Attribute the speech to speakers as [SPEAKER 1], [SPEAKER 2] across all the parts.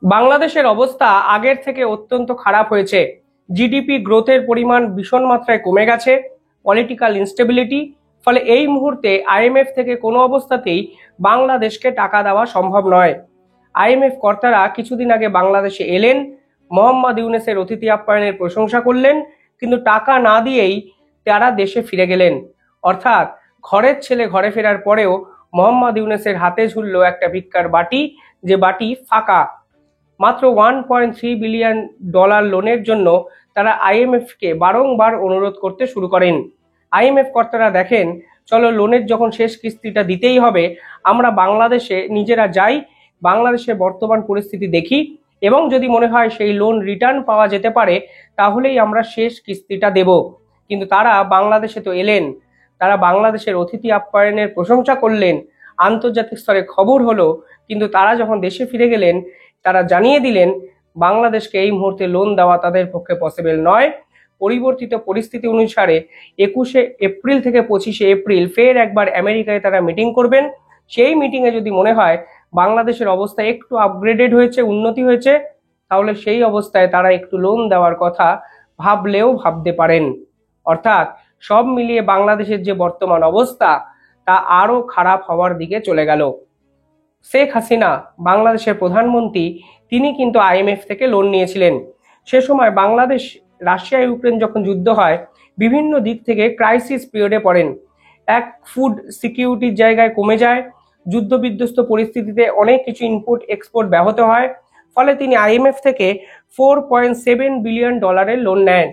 [SPEAKER 1] বাংলাদেশের অবস্থা আগের থেকে অত্যন্ত খারাপ হয়েছে। জিডিপি গ্রোথের পরিমাণ ভীষণ মাত্রায় কমে গেছে। পলিটিক্যাল ইনস্টেবিলিটি, ফলে এই মুহূর্তে আইএমএফ থেকে কোনো অবস্থাতেই বাংলাদেশকে টাকা দেওয়া সম্ভব নয়। আইএমএফ কর্তারা কিছুদিন আগে বাংলাদেশে এলেন, মোহাম্মদ ইউনূসের অতিথি আপ্যায়নের প্রশংসা করলেন, কিন্তু টাকা না দিয়েই তারা দেশে ফিরে গেলেন। অর্থাৎ ঘরের ছেলে ঘরে ফেরার পরেও মোহাম্মদ ইউনূসের হাতে ঝুলল একটা ভিক্ষার বাটি, যে বাটি ফাঁকা। মাত্র $1.3 বিলিয়ন লোনের জন্য তারা আইএমএফকে বারংবার অনুরোধ করতে শুরু করেন। আইএমএফ কর্তারা দেখেন, চলো লোনের যখন শেষ কিস্তিটা দিতেই হবে, আমরা বাংলাদেশে নিজেরা যাই, বাংলাদেশের বর্তমান পরিস্থিতি দেখি, এবং যদি মনে হয় সেই লোন রিটার্ন পাওয়া যেতে পারে তাহলেই আমরা শেষ কিস্তিটা দেব। কিন্তু তারা বাংলাদেশে তো এলেন, তারা বাংলাদেশের অতিথি আপ্যায়নের প্রশংসা করলেন, আন্তর্জাতিক স্তরে খবর হলো, কিন্তু তারা যখন দেশে ফিরে গেলেন তারা জানিয়ে দিলেন বাংলাদেশকে এই মুহূর্তে লোন দেওয়া তাদের পক্ষে পসিবল নয়। পরিবর্তিত পরিস্থিতি অনুসারে 21 এপ্রিল থেকে 25 এপ্রিল ফের একবার আমেরিকায় তারা মিটিং করবেন। সেই মিটিংয়ে যদি মনে হয় বাংলাদেশের অবস্থা একটু আপগ্রেডেড হয়েছে, উন্নতি হয়েছে, তাহলে সেই অবস্থায় তারা একটু লোন দেওয়ার কথা ভাবলেও ভাবতে পারেন। অর্থাৎ সব মিলিয়ে বাংলাদেশের যে বর্তমান অবস্থা তা আরো খারাপ হওয়ার দিকে চলে গেল। শেখ হাসিনা বাংলাদেশের প্রধানমন্ত্রী, তিনি কিন্তু আইএমএফ থেকে লোন নিয়েছিলেন। সে সময় বাংলাদেশ রাশিয়া ইউক্রেন যখন যুদ্ধ হয়, বিভিন্ন দিক থেকে ক্রাইসিস পিরিয়ডে পড়েন। এক, ফুড সিকিউরিটির জায়গায় কমে যায়, যুদ্ধ বিধ্বস্ত পরিস্থিতিতে অনেক কিছু ইনপুট এক্সপোর্ট ব্যাহত হয়, ফলে তিনি আইএমএফ থেকে $4.7 বিলিয়ন লোন নেন।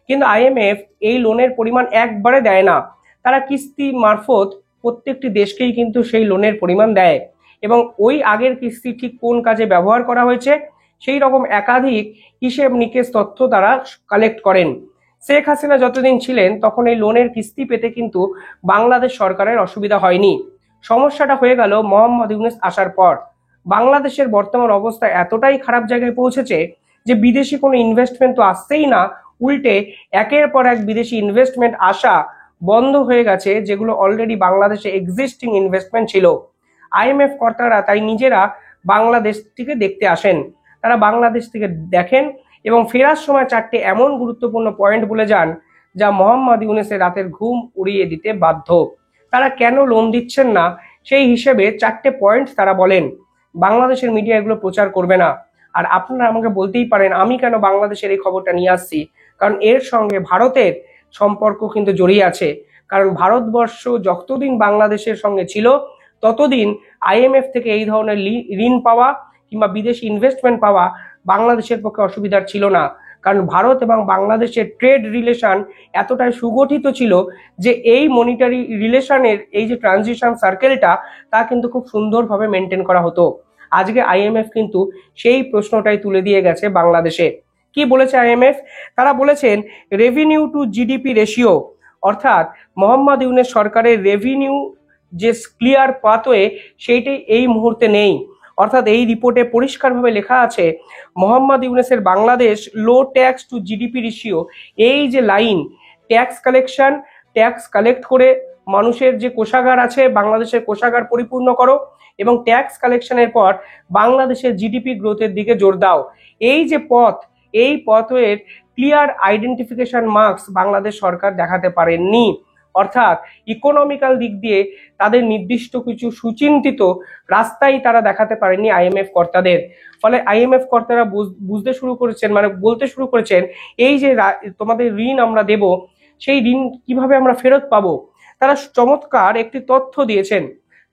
[SPEAKER 1] কিন্তু আইএমএফ এই লোনের পরিমাণ একবারে দেয় না, তারা কিস্তি মারফত প্রত্যেকটি দেশকেই কিন্তু সেই লোনের পরিমাণ দেয়, এবং ওই আগের কিস্তি ঠিক কোন কাজে ব্যবহার করা হয়েছে সেই রকম একাধিক হিসেব নিকেশ তথ্য তারা কালেক্ট করেন। শেখ হাসিনা যতদিন ছিলেন তখন এই লোনের কিস্তি পেতে কিন্তু বাংলাদেশ সরকারের অসুবিধা হয়নি। সমস্যাটা হয়ে গেল মোহাম্মদ ইউনূস আসার পর। বাংলাদেশের বর্তমান অবস্থা এতটাই খারাপ জায়গায় পৌঁছেছে যে বিদেশি কোনো ইনভেস্টমেন্ট তো আসছেই না, উল্টে একের পর এক বিদেশি ইনভেস্টমেন্ট আসা বন্ধ হয়ে গেছে, যেগুলো অলরেডি বাংলাদেশে এক্সিস্টিং ইনভেস্টমেন্ট ছিল। আইএমএফ কর্তারা তাই নিজেরা বাংলাদেশ থেকে দেখতে আসেন, তারা বাংলাদেশ থেকে দেখেন এবং ফেরার সময় চারটে এমন গুরুত্বপূর্ণ পয়েন্ট বলে যান যা মোহাম্মদ ইউনূসের রাতের ঘুম উড়িয়ে দিতে বাধ্য। তারা কেন লোন দিচ্ছেন না সেই হিসেবে চারটে পয়েন্ট তারা বলেন। বাংলাদেশের মিডিয়া এগুলো প্রচার করবে না, আর আপনারা আমাকে বলতেই পারেন আমি কেন বাংলাদেশের এই খবরটা নিয়ে আসছি, কারণ এর সঙ্গে ভারতের সম্পর্ক কিন্তু জড়িয়ে আছে। কারণ ভারতবর্ষ যতদিন বাংলাদেশের সঙ্গে ছিল ততদিন আইএমএফ থেকে এই ধরনের ঋণ পাওয়া কিংবা বিদেশি ইনভেস্টমেন্ট পাওয়া বাংলাদেশের পক্ষে অসুবিধার ছিল না, কারণ ভারত এবং বাংলাদেশের ট্রেড রিলেশন এতটাই সুগঠিত ছিল যে এই মনিটারি রিলেশনের এই যে ট্রানজিশন সার্কেলটা তা কিন্তু খুব সুন্দরভাবে মেনটেন করা হতো। আজকে আইএমএফ কিন্তু সেই প্রশ্নটাই তুলে দিয়ে গেছে বাংলাদেশে। কি বলেছে আইএমএফ? তারা বলেছেন রেভিনিউ টু জিডিপি রেশিও, অর্থাৎ মোহাম্মদ ইউনূস সরকারের রেভিনিউ যে ক্লিয়ার পাথওয়ে সেইটাই এই মুহূর্তে নেই। অর্থাৎ এই রিপোর্টে পরিষ্কারভাবে লেখা আছে মোহাম্মদ ইউনূসের বাংলাদেশ লো ট্যাক্স টু জিডিপি রেশিও, এই যে line, tax collection, tax collect করে মানুষের যে কোষাগার আছে বাংলাদেশের কোষাগার পরিপূর্ণ করো, এবং ট্যাক্স কালেকশনের পর বাংলাদেশের জিডিপি গ্রোথের দিকে জোর দাও। এই যে পথ, এই পথের ক্লিয়ার আইডেন্টিফিকেশন মার্কস বাংলাদেশ সরকার দেখাতে পারেননি। অর্থাৎ ইকোনমিক্যাল দিক দিয়ে তাদের নির্দিষ্ট কিছু সুচিন্তিত রাস্তাই তারা দেখাতে পারেনি আইএমএফ কর্তাদের। ফলে আইএমএফ কর্তারা বুঝতে শুরু করেছেন, মানে বলতে শুরু করেছেন এই যে তোমাদের ঋণ আমরা দেব, সেই ঋণ কিভাবে আমরা ফেরত পাবো। তারা চমৎকার একটি তথ্য দিয়েছেন।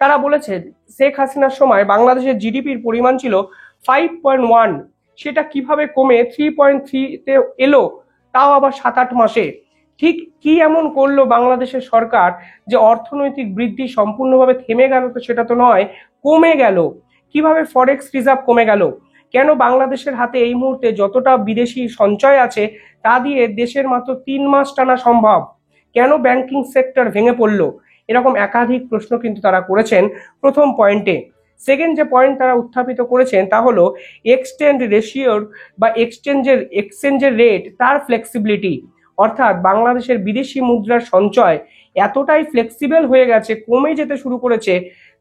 [SPEAKER 1] তারা বলেছেন শেখ হাসিনার সময় বাংলাদেশের জিডিপির পরিমাণ ছিল 5.1, সেটা কিভাবে কমে 3.3-তে এলো, তাও আবার 7-8 মাসে। ঠিক কি এমন করলো বাংলাদেশের সরকার যে অর্থনৈতিক বৃদ্ধি সম্পূর্ণভাবে থেমে গেল? তো সেটা তো নয়, কমে গেল। কিভাবে ফরেক্স রিজার্ভ কমে গেল? কেন বাংলাদেশের হাতে এই মুহূর্তে যতটা বিদেশি সঞ্চয় আছে তা দিয়ে দেশের মাত্র 3 মাস টানা সম্ভব? কেন ব্যাংকিং সেক্টর ভেঙে পড়লো? এরকম একাধিক প্রশ্ন কিন্তু তারা করেছেন প্রথম পয়েন্টে। সেকেন্ড যে পয়েন্ট তারা উত্থাপিত করেছেন তা হলো এক্সচেঞ্জ রেশিওর বা এক্সচেঞ্জের রেট, তার ফ্লেক্সিবিলিটি। অর্থাৎ বাংলাদেশের বিদেশি মুদ্রার সঞ্চয় এতটাই ফ্লেক্সিবল হয়ে গেছে, কমে যেতে শুরু করেছে,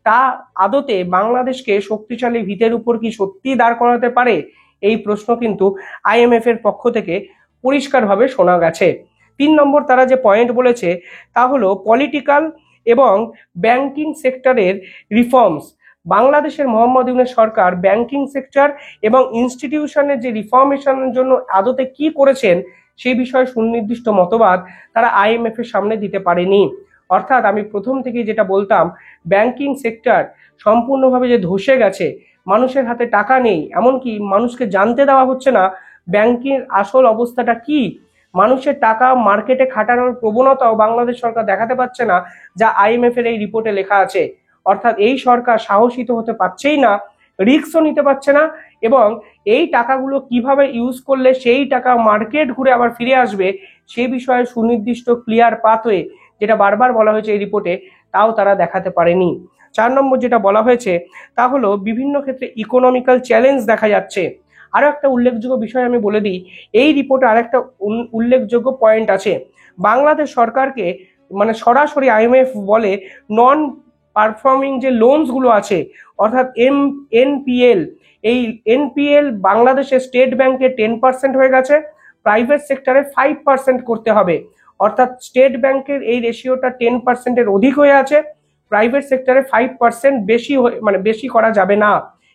[SPEAKER 1] তা আদতে বাংলাদেশকে শক্তিশালী ভিতের উপর কি সত্যি দাঁড় করাতে পারে, এই প্রশ্ন কিন্তু আইএমএফ এর পক্ষ থেকে পরিষ্কারভাবে শোনা গেছে। 3 নম্বর তারা যে পয়েন্ট বলেছে তা হলো পলিটিক্যাল এবং ব্যাংকিং সেক্টরের রিফর্মস। বাংলাদেশের মোহাম্মদ ইউনূস সরকার ব্যাংকিং সেক্টর এবং ইনস্টিটিউশনের যে রিফর্মেশনের জন্য আদতে কি করেছেন সেই বিষয়ে সুনির্দিষ্ট মতবাদ তারা আইএমএফ এর সামনে দিতে পারেনি। অর্থাৎ আমি প্রথম থেকে যেটা বলতাম, ব্যাংকিং সেক্টর সম্পূর্ণভাবে যে ধসে গেছে, মানুষের হাতে টাকা নেই, এমনকি মানুষকে জানতে দেওয়া হচ্ছে না ব্যাংকের আসল অবস্থাটা কি। মানুষের টাকা মার্কেটে খাটানোর প্রবণতাও বাংলাদেশ সরকার দেখাতে পারছে না, যা আইএমএফ এর এই রিপোর্টে লেখা আছে। অর্থাৎ এই সরকার সাহসিত হতে পারছেই না, রিস্কও নিতে পারছে না, এবং এই টাকাগুলো কিভাবে ইউজ করলে সেই টাকা মার্কেট ঘুরে আবার ফিরে আসবে সে বিষয়ে সুনির্দিষ্ট ক্লিয়ার পাথওয়ে, যেটা বারবার বলা হয়েছে এই রিপোর্টে, তাও তারা দেখাতে পারেনি। 4 নম্বর যেটা বলা হয়েছে তা হলো বিভিন্ন ক্ষেত্রে ইকোনমিক্যাল চ্যালেঞ্জ দেখা যাচ্ছে। আরো একটা উল্লেখযোগ্য বিষয় আমি বলে দিই, এই রিপোর্টে আরেকটা উল্লেখযোগ্য পয়েন্ট আছে। বাংলাদেশ সরকারকে মানে সরাসরি আইএমএফ বলে নন পারফর্মিং যে লোনস গুলো আছে, অর্থাৎ এনপিএল, এই এনপিএল বাংলাদেশের স্টেট ব্যাংকে 10% হয়ে গেছে, প্রাইভেট সেক্টরে 5% করতে হবে। অর্থাৎ স্টেট ব্যাংকের এই রেশিওটা 10%-এর অধিক হয়ে আছে, প্রাইভেট সেক্টরে 5% বেশি মানে বেশি করা যাবে না।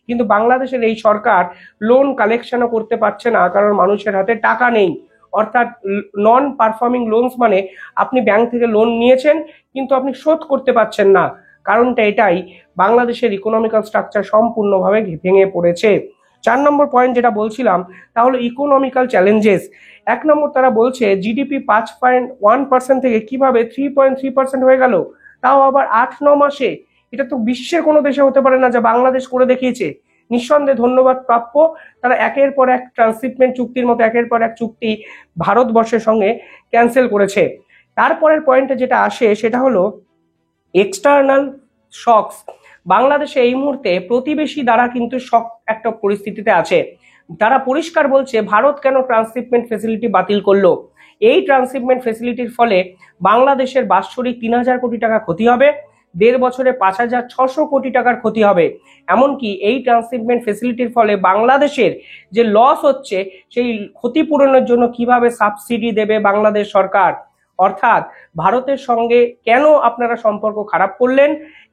[SPEAKER 1] কিন্তু বাংলাদেশের এই সরকার লোন কালেকশনও করতে পারছে না, কারণ মানুষের হাতে টাকা নেই। অর্থাৎ নন পারফর্মিং লোনস মানে আপনি ব্যাংক থেকে লোন নিয়েছেন কিন্তু আপনি শোধ করতে পারছেন না। কারণটা এটাই, বাংলাদেশের ইকোনমিক্যাল স্ট্রাকচার সম্পূর্ণভাবে ভেঙে পড়েছে। 4 নম্বর পয়েন্ট যেটা বলছিলাম তা হলো ইকোনমিক্যাল চ্যালেঞ্জেস। 1 নম্বর তারা বলছে জিডিপি 5.1% থেকে কিভাবে 3.3% হয়ে গেল, তাও আবার 8-9 মাসে। এটা তো বিশ্বের কোনো দেশে হতে পারে না, যা বাংলাদেশ করে দেখিয়েছে। নিঃসন্দেহে ধন্যবাদ প্রাপ্য, তারা একের পর এক ট্রান্সশিপমেন্ট চুক্তির মতো একের পর এক চুক্তি ভারতবর্ষের সঙ্গে ক্যান্সেল করেছে। তারপরের পয়েন্টে যেটা আসে সেটা হলো এক্সটার্নাল শকস। বাংলাদেশে এই মুহূর্তে প্রতিবেশী দ্বারা কিন্তু শক একটা পরিস্থিতিতে আছে। তারা পরিষ্কার বলছে ভারত কেন ট্রান্সশিপমেন্ট ফেসিলিটি বাতিল করলো। এই ট্রান্সশিপমেন্ট ফেসিলিটির ফলে বাংলাদেশের বাৎসরিক 3,000 কোটি টাকা ক্ষতি হবে, 1.5 বছরে 5,600 কোটি টাকার ক্ষতি হবে। এমনকি এই ট্রান্সশিপমেন্ট ফেসিলিটির ফলে বাংলাদেশের যে লস হচ্ছে সেই ক্ষতিপূরণের জন্য কিভাবে সাবসিডি দেবে বাংলাদেশ সরকার। অর্থাৎ ভারতের সঙ্গে কেন আপনারা সম্পর্ক খারাপ করলেন,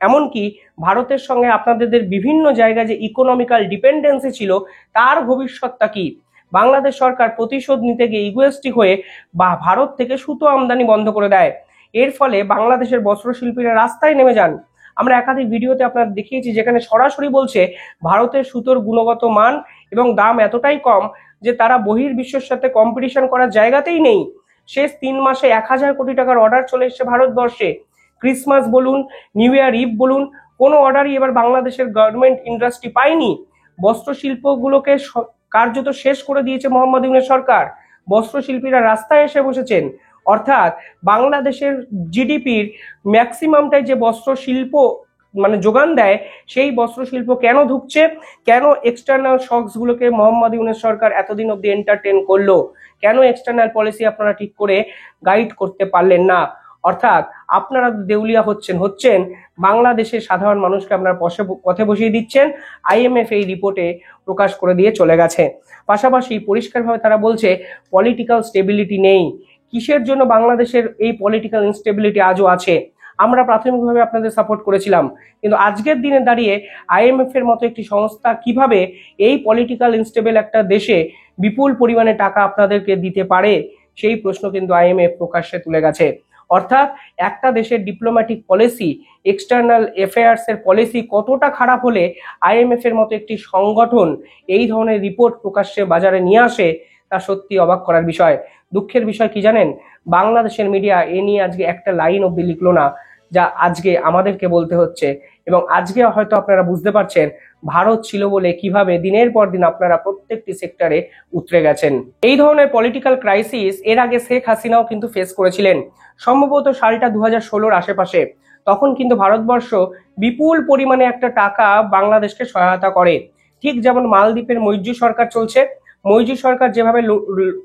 [SPEAKER 1] এমনকি ভারতের সঙ্গে আপনাদের বিভিন্ন জায়গায় যে ইকোনমিক্যাল ডিপেন্ডেন্সি ছিল তার ভবিষ্যৎটা কি। বাংলাদেশ সরকার প্রতিশোধ নিতে গিয়ে ইগোয়েস্টিক হয়ে বা ভারত থেকে সুতো আমদানি বন্ধ করে দেয়। এর ফলে বাংলাদেশের বস্ত্রশিল্পীরা রাস্তায় নেমে যান। আমরা একাধিক ভিডিওতে আপনাদের দেখিয়েছি যেখানে সরাসরি বলছে ভারতের সুতোর গুণগত মান এবং দাম এতটাই কম যে তারা বহির্বিশ্বের সাথে কম্পিটিশন করার জায়গাতেই নেই। শেষ 3 মাসে 1,000 কোটি টাকার অর্ডার চলে এসছে ভারতবর্ষে। ক্রিসমাস বলুন, নিউ ইয়ার ইভ বলুন, কোনো অর্ডারই এবার বাংলাদেশের গভর্নমেন্ট ইন্ডাস্ট্রি পায়নি। বস্ত্রশিল্পগুলোকে কার্যত শেষ করে দিয়েছে মোহাম্মদ ইউনূস সরকার। বস্ত্রশিল্পীরা রাস্তায় এসে বসেছেন। অর্থাৎ বাংলাদেশের জিডিপির ম্যাক্সিমামটাই যে বস্ত্রশিল্প মানে যোগান দেয়, সেই বস্ত্রশিল্প কেন ধুকছে, কেন এক্সটার্নাল শকস গুলোকে মোহাম্মদ ইউনূস সরকার এতদিন অব্দি এন্টারটেন করলো, কেন এক্সটার্নাল পলিসি আপনারা ঠিক করে গাইড করতে পারলেন না। অর্থাৎ আপনারা দেউলিয়া হচ্ছেন বাংলাদেশের সাধারণ মানুষকে আপনারা পথে বসিয়ে দিচ্ছেন। আইএমএফ এই রিপোর্টে প্রকাশ করে দিয়ে চলে গেছে। পাশাপাশি পরিষ্কারভাবে তারা বলছে পলিটিক্যাল স্টেবিলিটি নেই। কিসের জন্য বাংলাদেশের এই পলিটিক্যাল ইনস্টেবিলিটি আজও আছে? আমরা প্রাথমিকভাবে আপনাদের সাপোর্ট করেছিলাম, কিন্তু আজকের দিনে দাঁড়িয়ে আইএমএফ এর মতো একটি সংস্থা কিভাবে এই পলিটিক্যাল ইনস্টেবল একটা দেশে বিপুল পরিমাণে টাকা আপনাদেরকে দিতে পারে, সেই প্রশ্ন কিন্তু আইএমএফ প্রকাশ্যে তুলে গেছে। অর্থাৎ একটা দেশের ডিপ্লোম্যাটিক পলিসি, এক্সটার্নাল অ্যাফেয়ার্স এর পলিসি কতটা খারাপ হলে আইএমএফ এর মতো একটি সংগঠন এই ধরনের রিপোর্ট প্রকাশ্যে বাজারে নিয়ে আসে, তা সত্যি অবাক করার বিষয়। দুঃখের বিষয় কি জানেন, বাংলাদেশের মিডিয়া এ নিয়ে আজকে একটা লাইন অব্দি লিখলো না, যা আজকে আমাদেরকে বলতে হচ্ছে। এবং আজকে হয়তো আপনারা বুঝতে পারছেন ভারত ছিল বলে কিভাবে দিনের পর দিন আপনারা প্রত্যেকটি সেক্টরে উতরে গেছেন। এই ধরনের পলিটিক্যাল ক্রাইসিস এর আগে শেখ হাসিনাও কিন্তু ফেস করেছিলেন, সম্ভবত সালটা 2016-র আশেপাশে। তখন কিন্তু ভারতবর্ষ বিপুল পরিমাণে একটা টাকা বাংলাদেশকে সহায়তা করে। ঠিক যেমন মালদ্বীপের মৈত্রী সরকার চলছে, মৈজু সরকার যেভাবে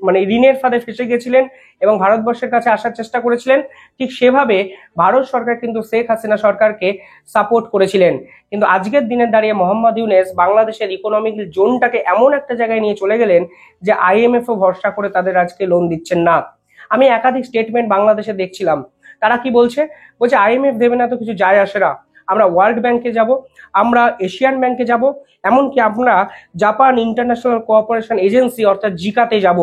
[SPEAKER 1] মানে ঋণের ফাঁদে ফেসে গেছিলেন এবং ভারতবর্ষের কাছে আসার চেষ্টা করেছিলেন, ঠিক সেভাবে ভারত সরকার কিন্তু শেখ হাসিনা সরকারকে সাপোর্ট করেছিলেন। কিন্তু আজকের দিনে দাঁড়িয়ে মোহাম্মদ ইউনূস বাংলাদেশের ইকোনমিক জোনটাকে এমন একটা জায়গায় নিয়ে চলে গেলেন যে আইএমএফও ভরসা করে তাদের আজকে লোন দিচ্ছেন না। আমি একাধিক স্টেটমেন্ট বাংলাদেশে দেখছিলাম, তারা কি বলছে, আইএমএফ দেবে না তো কিছু যায় আসে না, আমরা ওয়ার্ল্ড ব্যাংকে যাব, আমরা এশিয়ান ব্যাংকে যাব, এমনকি আমরা জাপান ইন্টারন্যাশনাল কোঅপারেশন এজেন্সি অর্থাৎ জিকাতে যাব।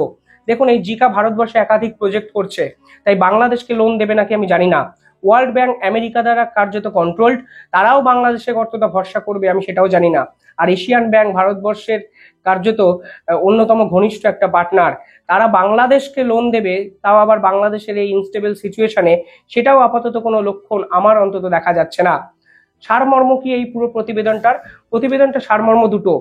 [SPEAKER 1] দেখুন, এই জিকা ভারতবর্ষে একাধিক প্রজেক্ট করছে, তাই বাংলাদেশকে লোন দেবে নাকি আমি জানি না। ওয়ার্ল্ড ব্যাংক আমেরিকা দ্বারা কার্যত কন্ট্রোলড, তারাও বাংলাদেশে কতটা ভরসা করবে আমি সেটাও জানি না। আর এশিয়ান ব্যাংক ভারতবর্ষের কার্যত অন্যতম ঘনিষ্ঠ একটা পার্টনার, তারা বাংলাদেশকে লোন দেবে, তাও আবার বাংলাদেশের এই ইনস্টেবল সিচুয়েশনে, সেটাও আপাতত কোনো লক্ষণ আমার অন্তত দেখা যাচ্ছে না। সারমর্ম কি এই পুরো প্রতিবেদনটা সারমর্ম দুটো।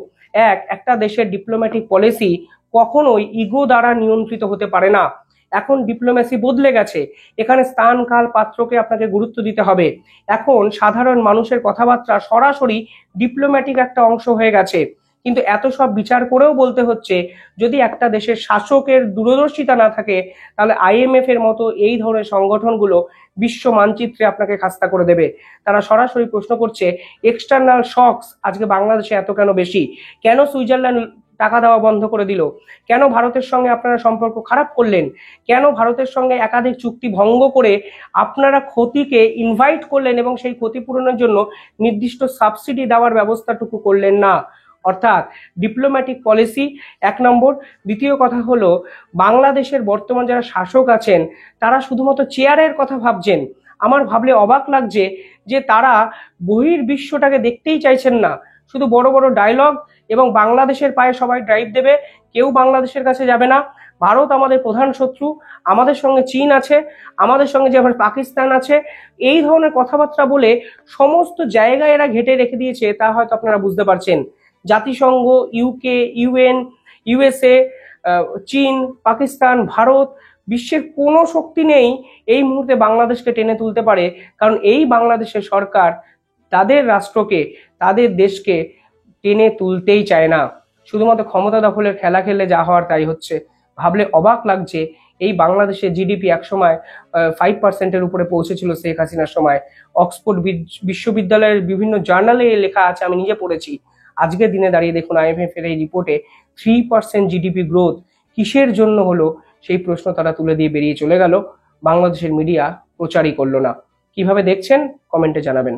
[SPEAKER 1] একটা দেশের ডিপ্লোম্যাটিক পলিসি কখনোই ইগো দ্বারা নিয়ন্ত্রিত হতে পারে না। এখন ডিপ্লোম্যাসি বদলে গেছে, এখানে স্থান কাল পাত্রকে আপনাকে গুরুত্ব দিতে হবে। এখন সাধারণ মানুষের কথাবার্তা সরাসরি ডিপ্লোম্যাটিক একটা অংশ হয়ে গেছে। কিন্তু এত সব বিচার করেও বলতে হচ্ছে, যদি একটা দেশের শাসকের দূরদর্শিতা না থাকে, তাহলে আইএমএফ এর মতো এই ধরনের সংগঠনগুলো বিশ্ব মানচিত্রে আপনাকে খাস্তা করে দেবে। তারা সরাসরি প্রশ্ন করছে, এক্সটার্নাল শকস আজকে বাংলাদেশে এত কেন বেশি? কেন সুইজারল্যান্ড টাকা দেওয়া বন্ধ করে দিল? কেন ভারতের সঙ্গে আপনারা সম্পর্ক খারাপ করলেন? কেন ভারতের সঙ্গে একাধিক চুক্তি ভঙ্গ করে আপনারা ক্ষতিকে ইনভাইট করলেন এবং সেই ক্ষতিপূরণের জন্য নির্দিষ্ট সাবসিডি দেওয়ার ব্যবস্থাটুকু করলেন না? অর্থাৎ ডিপ্লোম্যাটিক পলিসি এক নম্বর। দ্বিতীয় কথা হলো, বাংলাদেশের বর্তমান যারা শাসক আছেন তারা শুধুমাত্র চেয়ারের কথা ভাবছেন। আমার ভাবলে অবাক লাগছে যে তারা বহির্বিশ্বটাকে দেখতেই চাইছেন না, শুধু বড় বড় ডায়লগ এবং বাংলাদেশের পায়ে সবাই ড্রাইভ দেবে, কেউ বাংলাদেশের কাছে যাবে না। ভারত আমাদের প্রধান শত্রু, আমাদের সঙ্গে চীন আছে, আমাদের সঙ্গে যেমন পাকিস্তান আছে, এই ধরনের কথাবার্তা বলে সমস্ত জায়গায় এরা ঘেটে রেখে দিয়েছে, তা হয়তো আপনারা বুঝতে পারছেন। জাতিসংঘ, ইউকে, ইউএন, ইউএসএ, চীন, পাকিস্তান, ভারত, বিশ্বের কোনো শক্তি নেই এই মুহূর্তে বাংলাদেশকে টেনে তুলতে পারে, কারণ এই বাংলাদেশের সরকার তাদের রাষ্ট্রকে, তাদের দেশকে টেনে তুলতেই চায় না। শুধুমাত্র ক্ষমতা দখলের খেলা খেললে যা হওয়ার তাই হচ্ছে। ভাবলে অবাক লাগছে, এই বাংলাদেশের জিডিপি একসময় 5%-এর উপরে পৌঁছেছিল শেখ হাসিনার সময়। অক্সফোর্ড বিশ্ববিদ্যালয়ের বিভিন্ন জার্নালে লেখা আছে, আমি নিজে পড়েছি। আজকের দিনে দাঁড়িয়ে দেখুন আইএমএফ এর এই রিপোর্টে 3% জিডিপি গ্রোথ কিসের জন্য হলো, সেই প্রশ্ন তারা তুলে দিয়ে বেরিয়ে চলে গেল। বাংলাদেশের মিডিয়া প্রচারই করলো না। কিভাবে দেখছেন কমেন্টে জানাবেন।